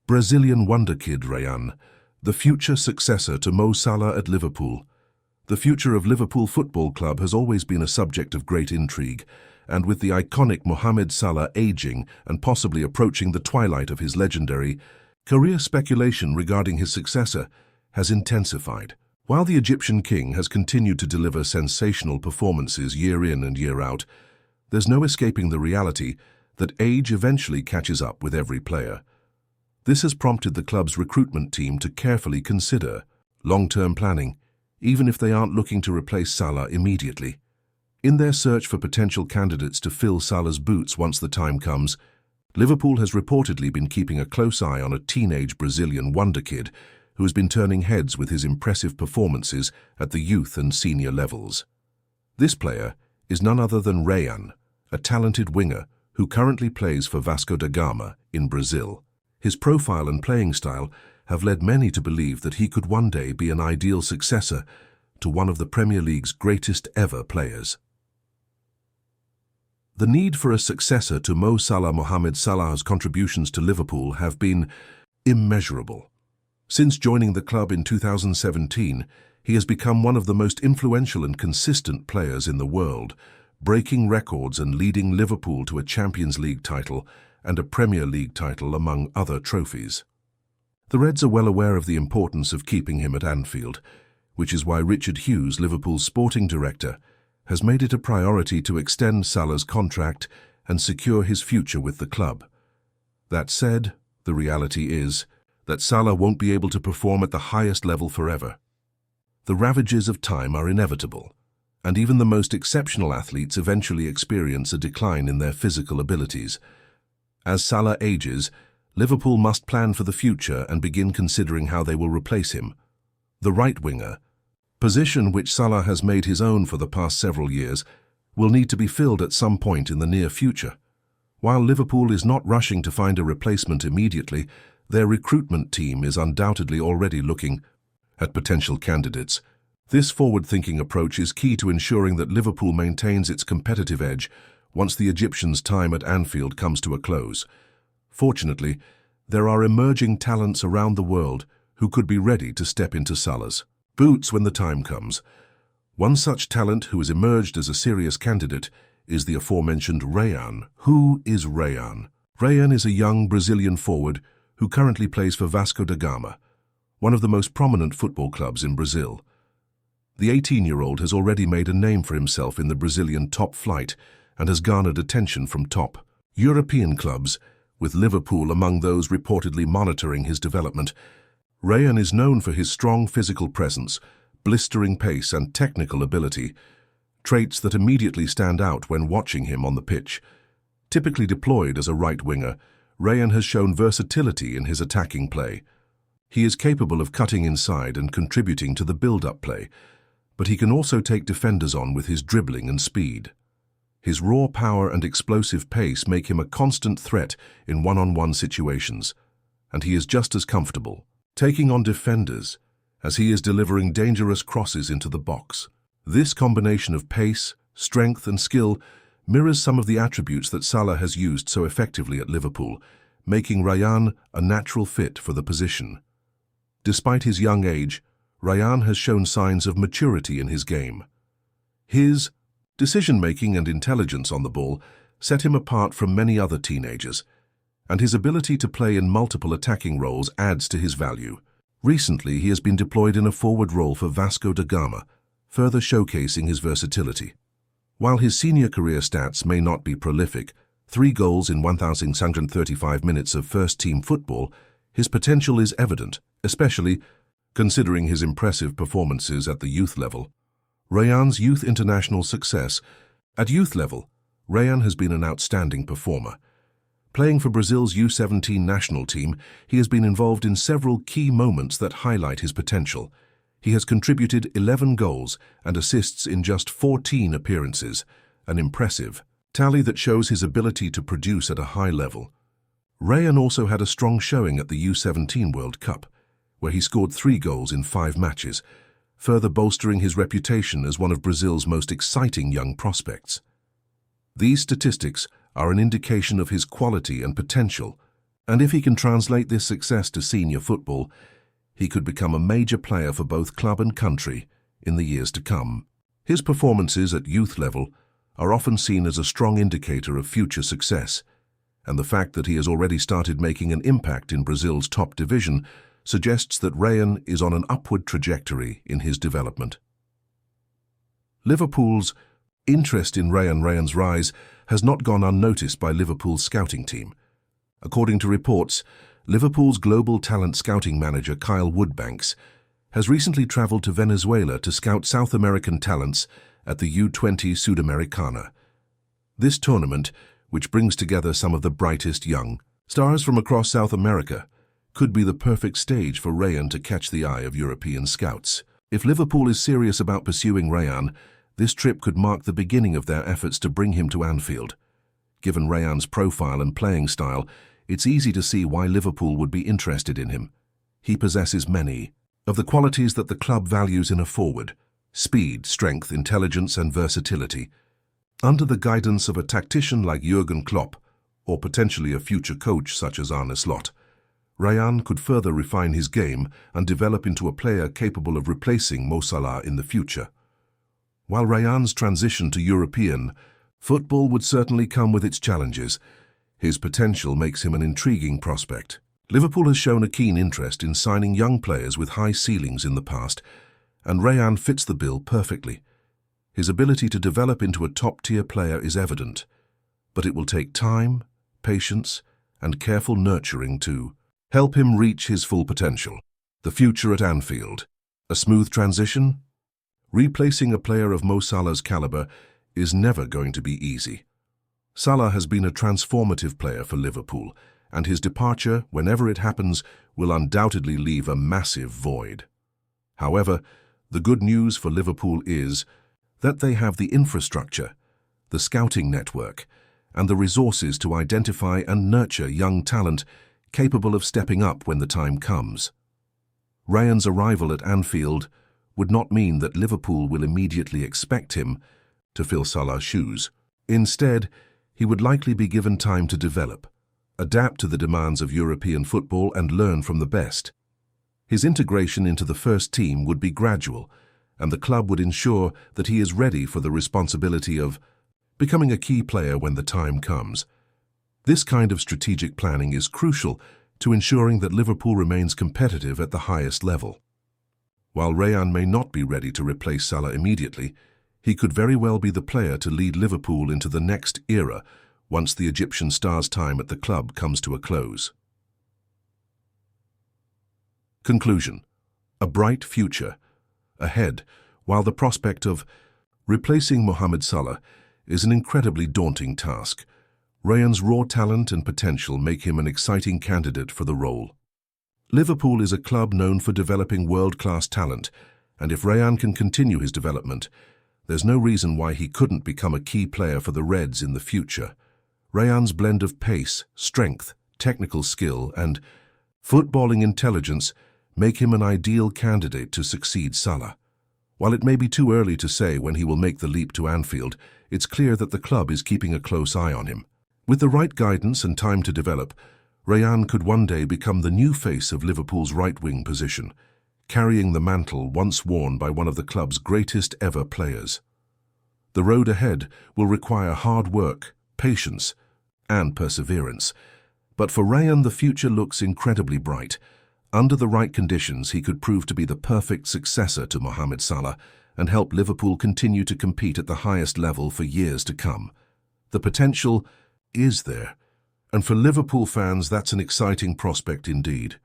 Brazilian wonder kid Rayan, the future successor to Mo Salah at Liverpool. The future of Liverpool Football Club has always been a subject of great intrigue, and with the iconic Mohamed Salah aging and possibly approaching the twilight of his legendary career, speculation regarding his successor has intensified. While the Egyptian king has continued to deliver sensational performances year in and year out, there's no escaping the reality that age eventually catches up with every player. This has prompted the club's recruitment team to carefully consider long-term planning, even if they aren't looking to replace Salah immediately. In their search for potential candidates to fill Salah's boots once the time comes, Liverpool has reportedly been keeping a close eye on a teenage Brazilian wonder kid who has been turning heads with his impressive performances at the youth and senior levels. This player is none other than Rayan, a talented winger who currently plays for Vasco da Gama in Brazil. His profile and playing style have led many to believe that he could one day be an ideal successor to one of the Premier League's greatest ever players. The need for a successor to Mo Salah. Mohamed Salah's contributions to Liverpool have been immeasurable. Since joining the club in 2017, he has become one of the most influential and consistent players in the world, breaking records and leading Liverpool to a Champions League title and a Premier League title, among other trophies. The Reds are well aware of the importance of keeping him at Anfield, which is why Richard Hughes, Liverpool's sporting director, has made it a priority to extend Salah's contract and secure his future with the club. That said, the reality is that Salah won't be able to perform at the highest level forever. The ravages of time are inevitable, and even the most exceptional athletes eventually experience a decline in their physical abilities. As Salah ages, Liverpool must plan for the future and begin considering how they will replace him. The right winger, position which Salah has made his own for the past several years, will need to be filled at some point in the near future. While Liverpool is not rushing to find a replacement immediately, their recruitment team is undoubtedly already looking at potential candidates. This forward-thinking approach is key to ensuring that Liverpool maintains its competitive edge once the Egyptians' time at Anfield comes to a close. Fortunately, there are emerging talents around the world who could be ready to step into Salah's boots when the time comes. One such talent who has emerged as a serious candidate is the aforementioned Rayan. Who is Rayan? Rayan is a young Brazilian forward who currently plays for Vasco da Gama, one of the most prominent football clubs in Brazil. The 18-year-old has already made a name for himself in the Brazilian top flight and has garnered attention from top European clubs, with Liverpool among those reportedly monitoring his development. Rayan is known for his strong physical presence, blistering pace and technical ability, traits that immediately stand out when watching him on the pitch. Typically deployed as a right winger, Rayan has shown versatility in his attacking play. He is capable of cutting inside and contributing to the build-up play, but he can also take defenders on with his dribbling and speed. His raw power and explosive pace make him a constant threat in one-on-one situations, and he is just as comfortable taking on defenders as he is delivering dangerous crosses into the box. This combination of pace, strength and skill mirrors some of the attributes that Salah has used so effectively at Liverpool, making Rayan a natural fit for the position. Despite his young age, Rayan has shown signs of maturity in his game. His decision-making and intelligence on the ball set him apart from many other teenagers, and his ability to play in multiple attacking roles adds to his value. Recently, he has been deployed in a forward role for Vasco da Gama, further showcasing his versatility. While his senior career stats may not be prolific, 3 goals in 1,635 minutes of first-team football, his potential is evident, especially considering his impressive performances at the youth level. Rayan's youth international success. At youth level, Rayan has been an outstanding performer. Playing for Brazil's U17 national team, he has been involved in several key moments that highlight his potential. He has contributed 11 goals and assists in just 14 appearances, an impressive tally that shows his ability to produce at a high level. Rayan also had a strong showing at the U17 World Cup, where he scored 3 goals in 5 matches, further bolstering his reputation as one of Brazil's most exciting young prospects. These statistics are an indication of his quality and potential, And if he can translate this success to senior football, he could become a major player for both club and country in the years to come. His performances at youth level are often seen as a strong indicator of future success, and the fact that he has already started making an impact in Brazil's top division suggests that Rayan is on an upward trajectory in his development. Liverpool's interest in Rayan's rise has not gone unnoticed by Liverpool's scouting team. According to reports, Liverpool's global talent scouting manager Kyle Woodbanks has recently travelled to Venezuela to scout South American talents at the U20 Sudamericana. This tournament, which brings together some of the brightest young stars from across South America, could be the perfect stage for Rayan to catch the eye of European scouts. If Liverpool is serious about pursuing Rayan, this trip could mark the beginning of their efforts to bring him to Anfield. Given Rayan's profile and playing style, it's easy to see why Liverpool would be interested in him. He possesses many of the qualities that the club values in a forward: speed, strength, intelligence, and versatility. Under the guidance of a tactician like Jurgen Klopp, or potentially a future coach such as Arne Slot, Rayan could further refine his game and develop into a player capable of replacing Mo Salah in the future. While Rayan's transition to European football would certainly come with its challenges, his potential makes him an intriguing prospect. Liverpool has shown a keen interest in signing young players with high ceilings in the past, and Rayan fits the bill perfectly. His ability to develop into a top-tier player is evident, but it will take time, patience, and careful nurturing to help him reach his full potential. The future at Anfield. A smooth transition? Replacing a player of Mo Salah's caliber is never going to be easy. Salah has been a transformative player for Liverpool, and his departure, whenever it happens, will undoubtedly leave a massive void. However, the good news for Liverpool is that they have the infrastructure, the scouting network, and the resources to identify and nurture young talent capable of stepping up when the time comes. Rayan's arrival at Anfield would not mean that Liverpool will immediately expect him to fill Salah's shoes. Instead, he would likely be given time to develop, adapt to the demands of European football, and learn from the best. His integration into the first team would be gradual, and the club would ensure that he is ready for the responsibility of becoming a key player when the time comes. This kind of strategic planning is crucial to ensuring that Liverpool remains competitive at the highest level. While Rayan may not be ready to replace Salah immediately, he could very well be the player to lead Liverpool into the next era once the Egyptian star's time at the club comes to a close. Conclusion. A bright future ahead, while the prospect of replacing Mohamed Salah is an incredibly daunting task. Rayan's raw talent and potential make him an exciting candidate for the role. Liverpool is a club known for developing world-class talent, and if Rayan can continue his development, there's no reason why he couldn't become a key player for the Reds in the future. Rayan's blend of pace, strength, technical skill, and footballing intelligence make him an ideal candidate to succeed Salah. While it may be too early to say when he will make the leap to Anfield, it's clear that the club is keeping a close eye on him. With the right guidance and time to develop, Rayan could one day become the new face of Liverpool's right-wing position, carrying the mantle once worn by one of the club's greatest ever players. The road ahead will require hard work, patience, and perseverance. But for Rayan, the future looks incredibly bright. Under the right conditions, he could prove to be the perfect successor to Mohamed Salah and help Liverpool continue to compete at the highest level for years to come. The potential is there, and for Liverpool fans, that's an exciting prospect indeed.